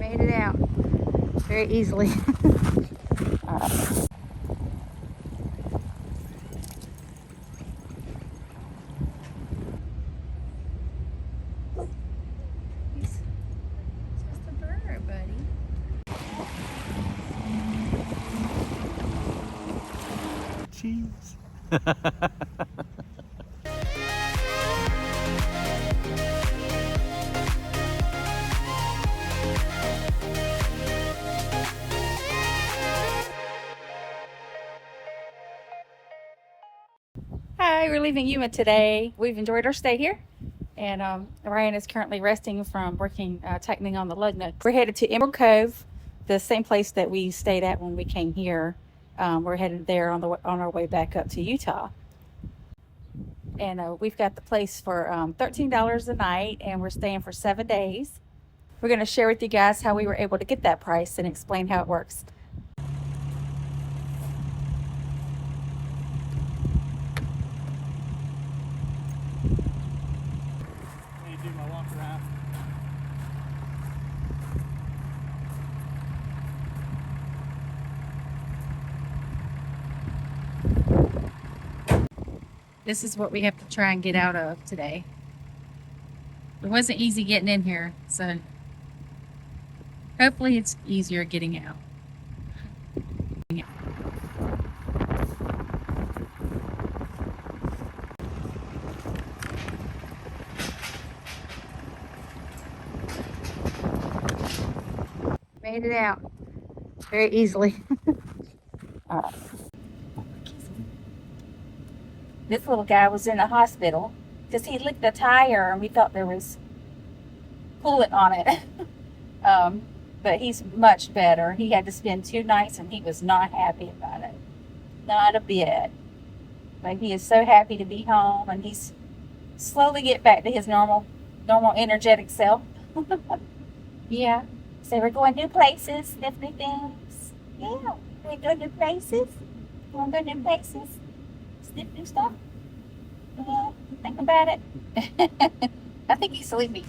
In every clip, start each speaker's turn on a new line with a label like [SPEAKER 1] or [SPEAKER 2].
[SPEAKER 1] Made it out very easily. All right. He's just a burro, buddy.
[SPEAKER 2] Cheese.
[SPEAKER 1] Hi, we're leaving Yuma today. We've enjoyed our stay here, and Ryan is currently resting from working tightening on the lug nuts. We're headed to Emerald Cove, the same place that we stayed at when we came here. We're headed there on our way back up to Utah, and we've got the place for $13 a night, and we're staying for 7 days. We're going to share with you guys how we were able to get that price and explain how it works.
[SPEAKER 2] Do my walk around.
[SPEAKER 1] This is what we have to try and get out of today. It wasn't easy getting in here, so hopefully it's easier getting out. Made it out very easily. All right. This little guy was in the hospital because he licked a tire and we thought there was coolant on it. But he's much better. He had to spend 2 nights and he was not happy about it. Not a bit. But he is so happy to be home, and he's slowly get back to his normal energetic self. Yeah. So we're going new places, sniff new things. Yeah. We're going new places. We're going new places. Sniff new stuff. Yeah. Think about it. I think he's sleepy.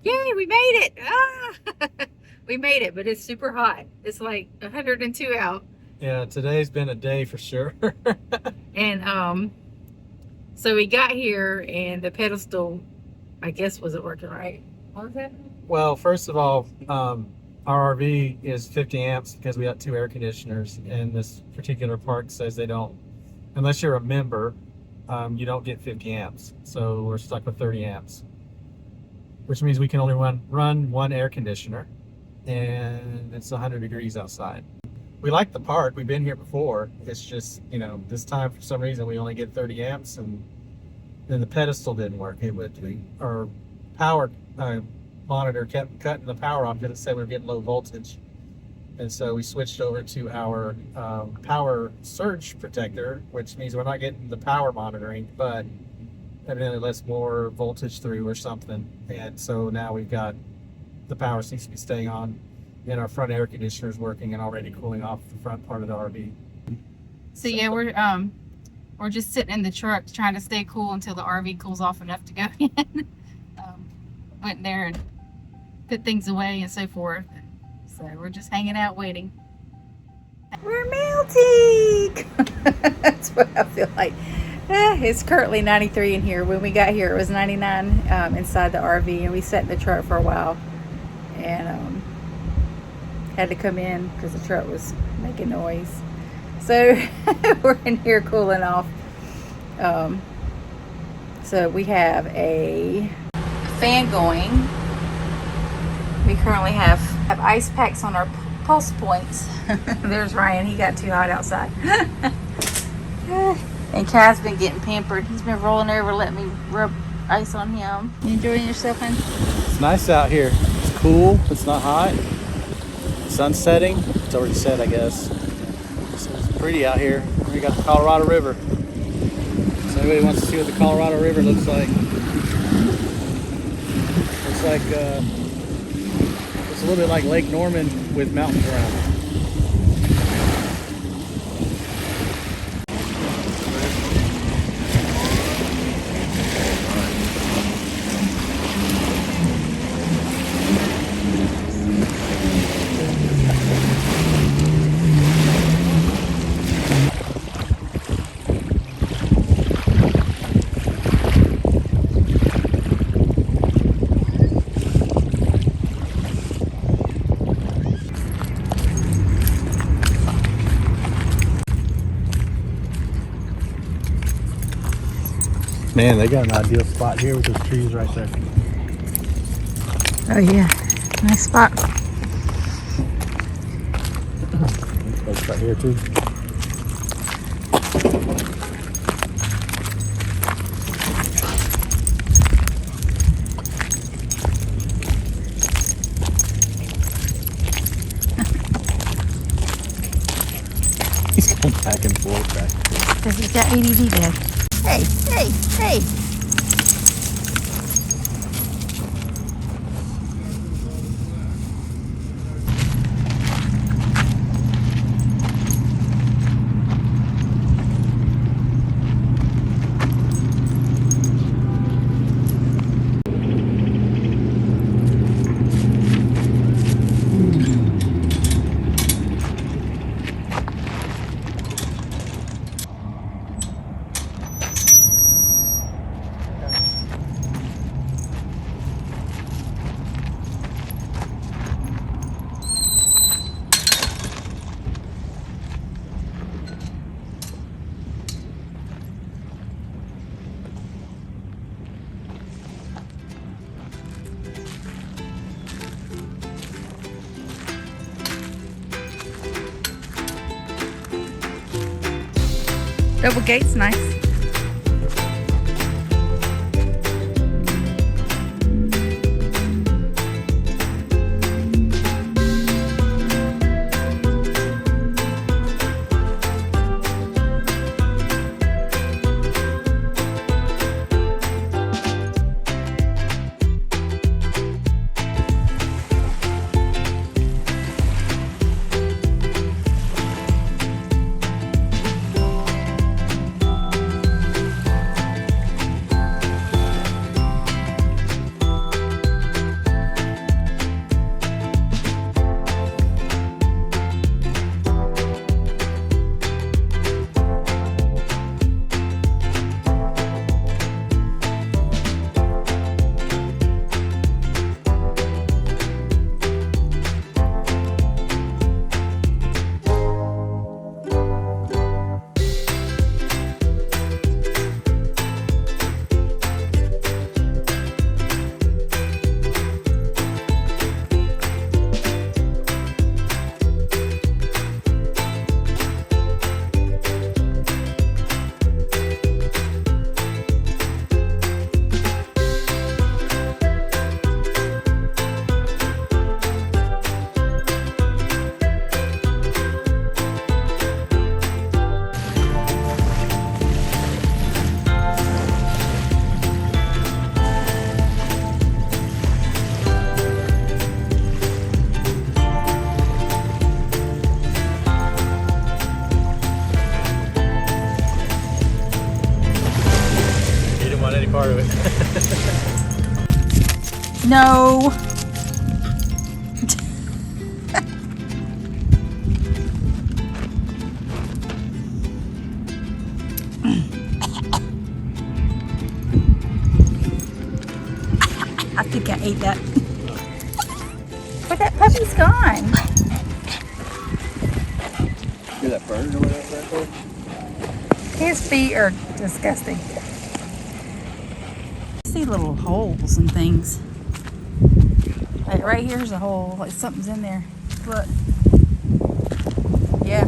[SPEAKER 1] Yay, we made it! Ah! We made it, but it's super hot. It's like 102 out.
[SPEAKER 2] Yeah, today's been a day for sure.
[SPEAKER 1] And so we got here and the pedestal, I guess, wasn't working right. What was that?
[SPEAKER 2] Well, first of all, our RV is 50 amps because we got 2 air conditioners, and this particular park says they don't, unless you're a member, you don't get 50 amps. So we're stuck with 30 amps, which means we can only run 1 air conditioner, and it's 100 degrees outside. We like the park. We've been here before. It's just, you know, this time for some reason we only get 30 amps, and then the pedestal didn't work. Our power monitor kept cutting the power off because it said we were getting low voltage. And so we switched over to our power surge protector, which means we're not getting the power monitoring, but evidently lets more voltage through or something. And so now we've got the power seems to be staying on, and our front air conditioner is working and already cooling off the front part of the RV.
[SPEAKER 1] So yeah, we're just sitting in the truck trying to stay cool until the RV cools off enough to go in. Went there and put things away and so forth. So we're just hanging out waiting. We're melting! That's what I feel like. It's currently 93 in here. When we got here, it was 99 inside the RV, and we sat in the truck for a while and had to come in because the truck was making noise. So we're in here cooling off. So we have a fan going. We currently have ice packs on our pulse points. There's Ryan. He got too hot outside. And Kai's been getting pampered. He's been rolling over, letting me rub ice on him. You enjoying yourself, hon?
[SPEAKER 2] It's nice out here. It's cool. It's not hot. Sun's setting. It's already set, I guess. So it's pretty out here. We're We got the Colorado River. So anybody wants to see what the Colorado River looks like? Looks like it's a little bit like Lake Norman with mountains around it. Man, they got an ideal spot here with those trees right there.
[SPEAKER 1] Oh yeah, nice spot.
[SPEAKER 2] Folks right here too. He's going back and forth, back and forth.
[SPEAKER 1] Because he's got ADD, Dad. Hey, hey, hey. Double gate's nice.
[SPEAKER 2] Part of it.
[SPEAKER 1] No. I think I ate that. But that puppy's gone.
[SPEAKER 2] Hear that bird or whatever that's right there?
[SPEAKER 1] His feet are disgusting. See little holes and things. Like right here's a hole, like something's in there. Look. Yeah.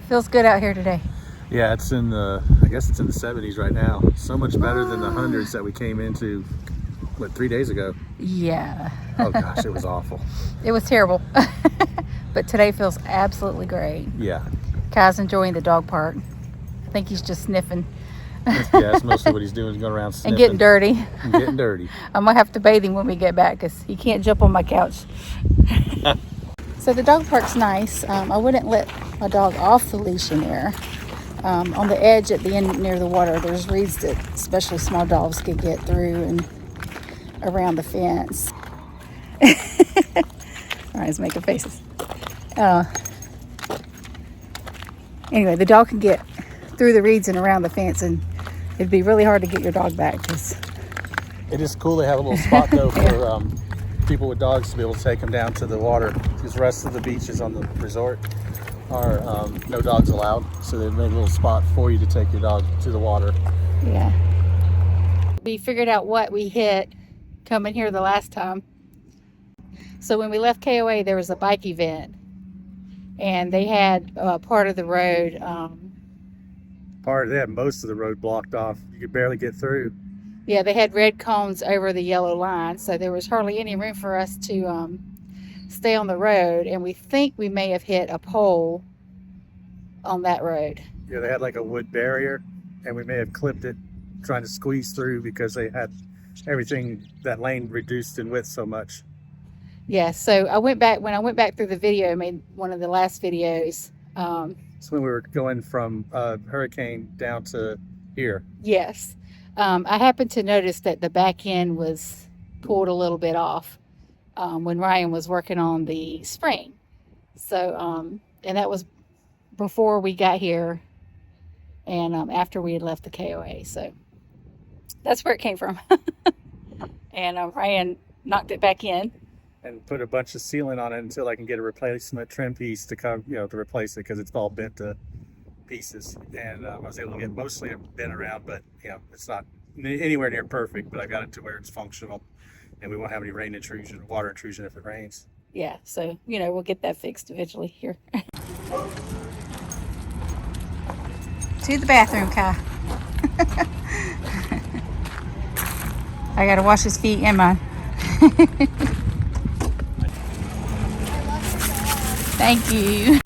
[SPEAKER 1] Feels good out here today.
[SPEAKER 2] Yeah, it's in the, I guess it's in the 70s right now. So much better than the hundreds that we came into, what, 3 days ago.
[SPEAKER 1] Yeah.
[SPEAKER 2] Oh gosh, it was awful.
[SPEAKER 1] It was terrible. But today feels absolutely great.
[SPEAKER 2] Yeah.
[SPEAKER 1] Kai's enjoying the dog park. I think he's just sniffing.
[SPEAKER 2] Yeah, that's mostly what he's doing, is going around sniffing.
[SPEAKER 1] And getting dirty.
[SPEAKER 2] And getting dirty.
[SPEAKER 1] I'm going to have to bathe him when we get back because he can't jump on my couch. So the dog park's nice. I wouldn't let my dog off the leash in there. On the edge at the end near the water, there's reeds that especially small dogs could get through and around the fence. All right, he's making faces. Anyway, the dog can get through the reeds and around the fence, and it'd be really hard to get your dog back.
[SPEAKER 2] It is cool they have a little spot though for people with dogs to be able to take them down to the water, because the rest of the beaches on the resort are no dogs allowed, so they make a little spot for you to take your dog to the water.
[SPEAKER 1] Yeah. We figured out what we hit coming here the last time. So when we left KOA, there was a bike event, and they had part of the road.
[SPEAKER 2] They had most of the road blocked off. You could barely get through.
[SPEAKER 1] Yeah, they had red cones over the yellow line, so there was hardly any room for us to stay on the road, and we think we may have hit a pole on that road.
[SPEAKER 2] Yeah, they had like a wood barrier, and we may have clipped it trying to squeeze through because they had everything, that lane reduced in width so much.
[SPEAKER 1] Yeah, so when I went back through the video, I made one of the last videos.
[SPEAKER 2] So when we were going from Hurricane down to here.
[SPEAKER 1] Yes. I happened to notice that the back end was pulled a little bit off when Ryan was working on the spring. So, and that was before we got here and after we had left the KOA. So that's where it came from. And Ryan knocked it back in.
[SPEAKER 2] And put a bunch of sealant on it until I can get a replacement trim piece to come, to replace it, because it's all bent to pieces. And I was able to get mostly bent around, but it's not anywhere near perfect. But I got it to where it's functional, and we won't have any rain intrusion or water intrusion if it rains.
[SPEAKER 1] Yeah, so we'll get that fixed eventually here. To the bathroom, Kai. I gotta wash his feet and mine. Thank you.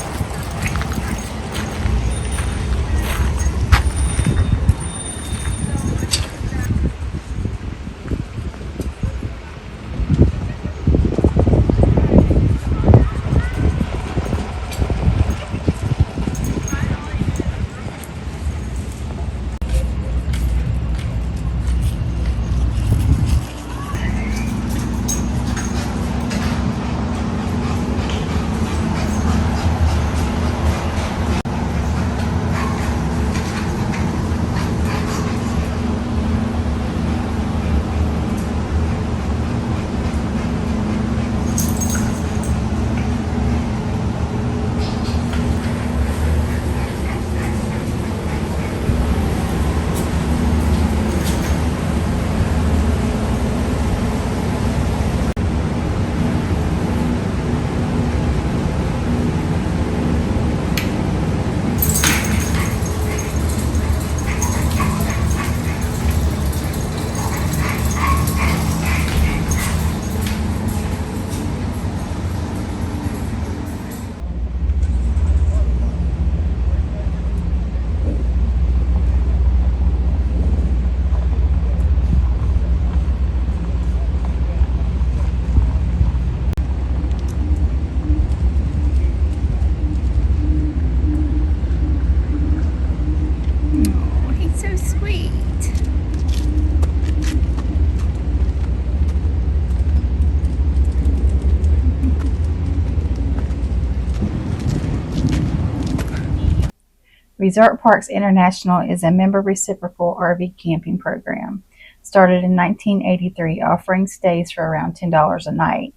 [SPEAKER 1] Resort Parks International is a member reciprocal RV camping program. Started in 1983, offering stays for around $10 a night.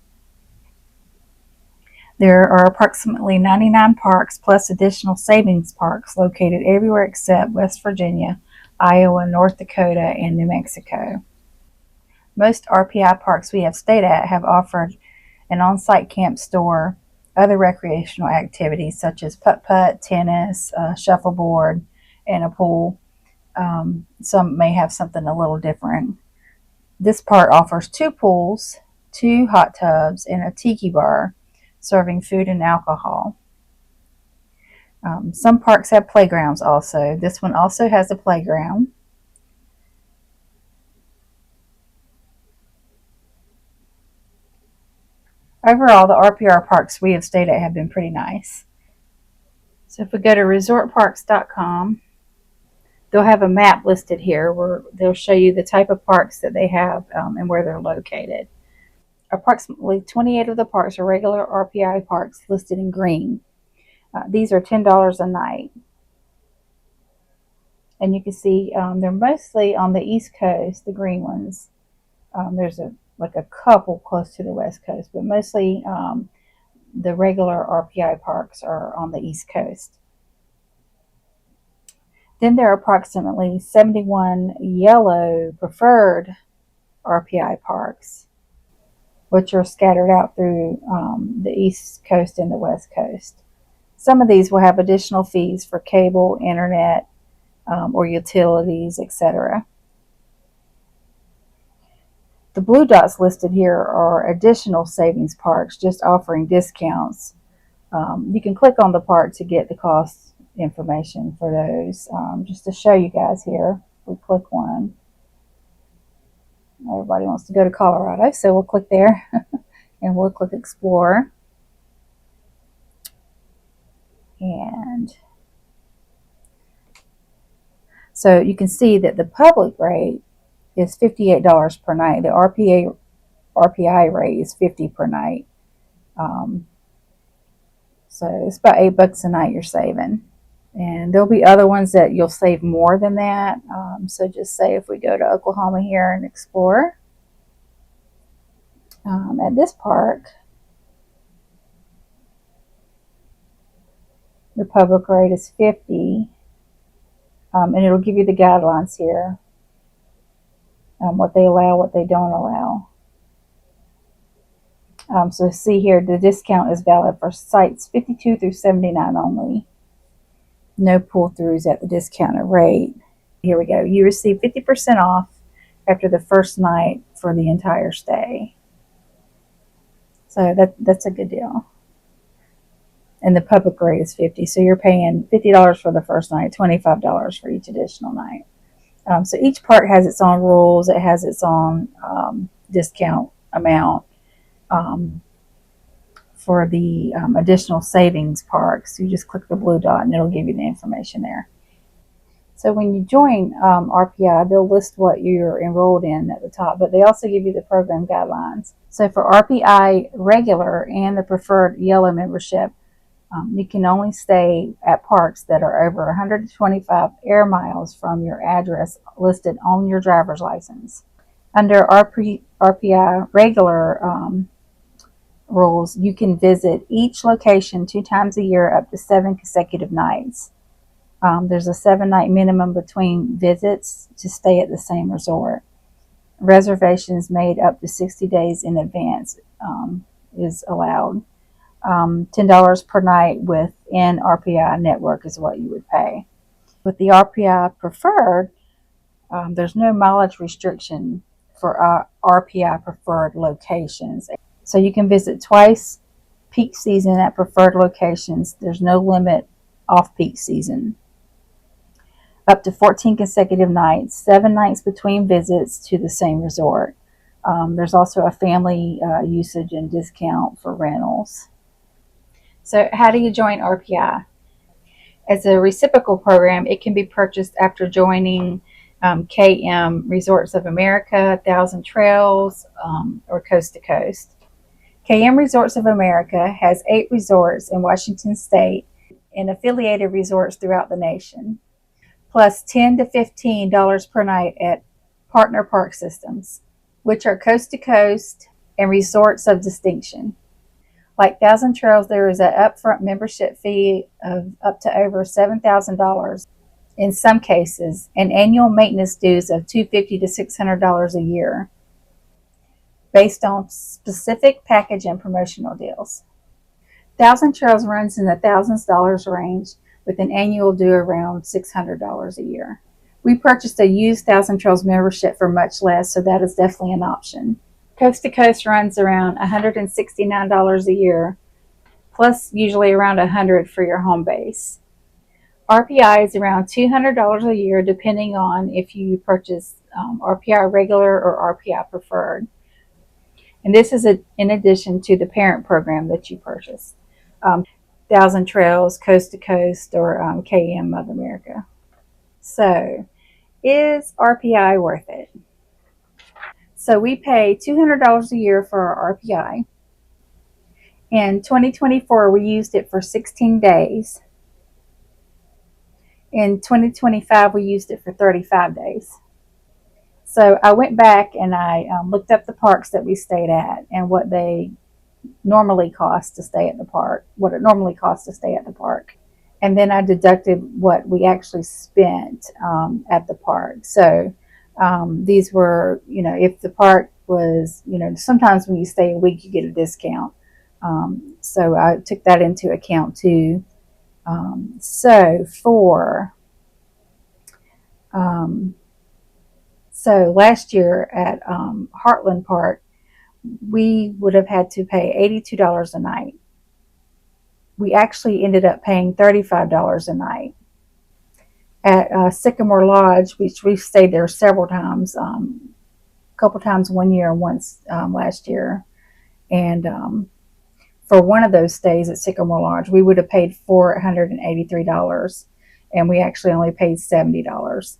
[SPEAKER 1] There are approximately 99 parks plus additional savings parks located everywhere except West Virginia, Iowa, North Dakota, and New Mexico. Most RPI parks we have stayed at have offered an on-site camp store, other recreational activities such as putt-putt, tennis, shuffleboard, and a pool. Some may have something a little different. This park offers 2 pools, 2 hot tubs, and a tiki bar serving food and alcohol. Some parks have playgrounds also. This one also has a playground. Overall, the RPR parks we have stayed at have been pretty nice. So if we go to resortparks.com, they'll have a map listed here where they'll show you the type of parks that they have and where they're located. Approximately 28 of the parks are regular RPI parks listed in green. These are $10 a night. And you can see they're mostly on the East Coast, the green ones. There's a couple close to the West Coast, but mostly the regular RPI parks are on the East Coast. Then there are approximately 71 yellow preferred RPI parks, which are scattered out through the East Coast and the West Coast. Some of these will have additional fees for cable, internet, or utilities, etc. The blue dots listed here are additional savings parks, just offering discounts. You can click on the park to get the cost information for those. Just to show you guys here, we click one. Everybody wants to go to Colorado, so we'll click there and we'll click Explore. And so you can see that the public rate is $58 per night. The RPI rate is $50 per night. So it's about $8 a night you're saving. And there'll be other ones that you'll save more than that. So just say if we go to Oklahoma here and explore, at this park, the public rate is $50, and it'll give you the guidelines here, what they allow, what they don't allow. So see here, the discount is valid for sites 52 through 79 only. No pull-throughs at the discounted rate. Here we go. You receive 50% off after the first night for the entire stay. So that's a good deal. And the public rate is $50. So you're paying $50 for the first night, $25 for each additional night. So each park has its own rules. It has its own discount amount. For the additional savings parks, you just click the blue dot and it'll give you the information there. So when you join RPI, they'll list what you're enrolled in at the top, but they also give you the program guidelines. So for RPI regular and the preferred yellow membership, you can only stay at parks that are over 125 air miles from your address listed on your driver's license. Under RPI regular rules, you can visit each location 2 times a year up to 7 consecutive nights. There's a 7-night minimum between visits to stay at the same resort. Reservations made up to 60 days in advance is allowed. $10 per night within RPI network is what you would pay. With the RPI preferred, there's no mileage restriction for RPI preferred locations. So you can visit twice peak season at preferred locations. There's no limit off peak season. Up to 14 consecutive nights, 7 nights between visits to the same resort. There's also a family usage and discount for rentals. So how do you join RPI? As a reciprocal program, it can be purchased after joining KM Resorts of America, Thousand Trails, or Coast to Coast. KM Resorts of America has 8 resorts in Washington State and affiliated resorts throughout the nation, plus $10 to $15 per night at Partner Park Systems, which are coast to coast and resorts of distinction. Like Thousand Trails, there is an upfront membership fee of up to over $7,000 in some cases, and annual maintenance dues of $250 to $600 a year, based on specific package and promotional deals. Thousand Trails runs in the thousands of dollars range with an annual due around $600 a year. We purchased a used Thousand Trails membership for much less, so that is definitely an option.
[SPEAKER 3] Coast to Coast runs around $169 a year, plus usually around $100 for your home base. RPI is around $200 a year, depending on if you purchase RPI regular or RPI preferred. And this is in addition to the parent program that you purchase. Thousand Trails, Coast to Coast, or KM of America. So, is RPI worth it? So we pay $200 a year for our RPI. In 2024, we used it for 16 days. In 2025, we used it for 35 days. So I went back and I looked up the parks that we stayed at and what they normally cost to stay at the park, what it normally costs to stay at the park. And then I deducted what we actually spent at the park. So these were, if the park was, sometimes when you stay a week, you get a discount. So I took that into account too. So last year at Heartland Park, we would have had to pay $82 a night. We actually ended up paying $35 a night. At Sycamore Lodge, which we've stayed there several times, a couple times one year and once last year. And for one of those stays at Sycamore Lodge, we would have paid $483, and we actually only paid $70.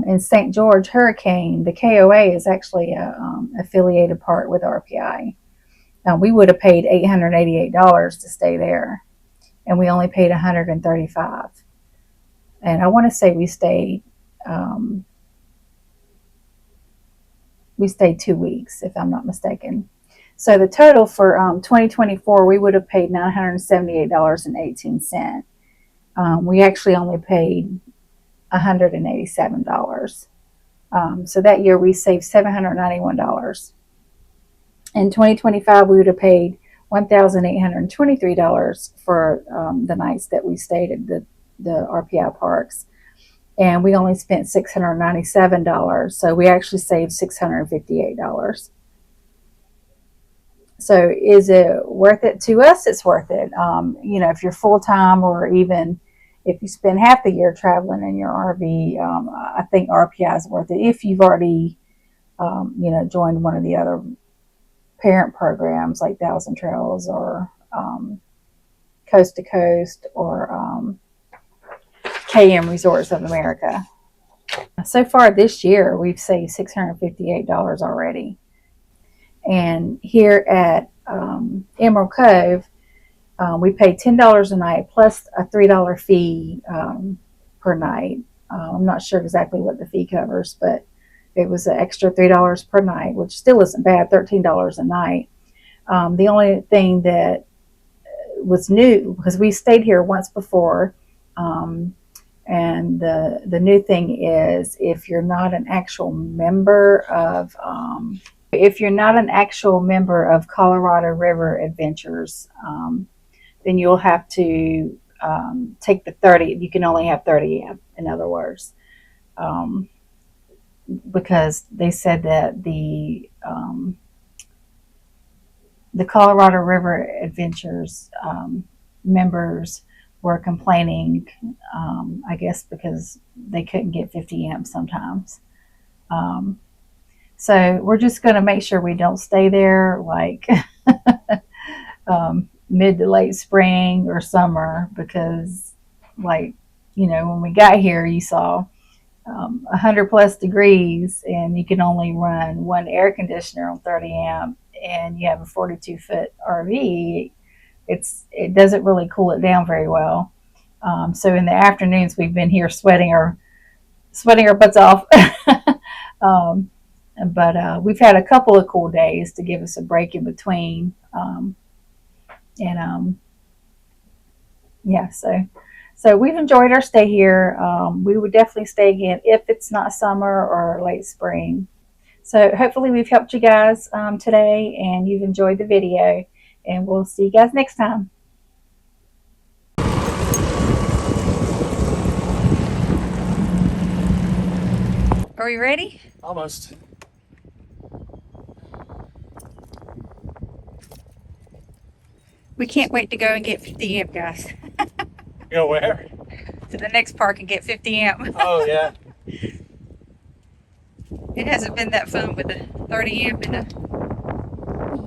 [SPEAKER 3] In St. George Hurricane, the KOA is actually an affiliated park with RPI. We would have paid $888 to stay there, and we only paid $135. And I want to say we stayed 2 weeks, if I'm not mistaken. So the total for 2024, we would have paid $978.18. We actually only paid $187. So that year we saved $791. In 2025, we would have paid $1,823 for the nights that we stayed at the RPI parks. And we only spent $697. So we actually saved $658. So is it worth it? To us, it's worth it. If you're full-time, or even if you spend half the year traveling in your RV, I think RPI is worth it. If you've already, joined one of the other parent programs like Thousand Trails or Coast to Coast or KM Resorts of America. So far this year, we've saved $658 already. And here at Emerald Cove, we pay $10 a night plus a $3 fee per night. I'm not sure exactly what the fee covers, but it was an extra $3 per night, which still isn't bad, $13 a night. The only thing that was new, because we stayed here once before, and the new thing is if you're not an actual member of Colorado River Adventures, then you'll have to take the 30. You can only have 30 amp, in other words, because they said that the Colorado River Adventures members were complaining, I guess because they couldn't get 50 amps sometimes. So we're just going to make sure we don't stay there like mid to late spring or summer, because when we got here, you saw 100 plus degrees and you can only run one air conditioner on 30 amp, and you have a 42-foot RV. It doesn't really cool it down very well. So in the afternoons, we've been here sweating our butts off. But we've had a couple of cool days to give us a break in between. So we've enjoyed our stay here. We would definitely stay again if it's not summer or late spring. So hopefully we've helped you guys today, and you've enjoyed the video, and we'll see you guys next time. Are we ready?
[SPEAKER 2] Almost.
[SPEAKER 1] We can't wait to go and get 50 amp, guys.
[SPEAKER 2] Go where?
[SPEAKER 1] To the next park and get 50 amp.
[SPEAKER 2] Oh yeah.
[SPEAKER 1] It hasn't been that fun with a 30 amp and a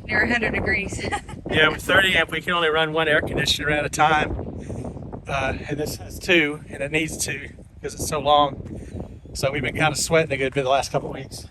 [SPEAKER 1] near 100 degrees.
[SPEAKER 2] Yeah, with 30 amp, we can only run one air conditioner at a time. And this has two, and it needs two because it's so long. So we've been kind of sweating a good bit the last couple of weeks.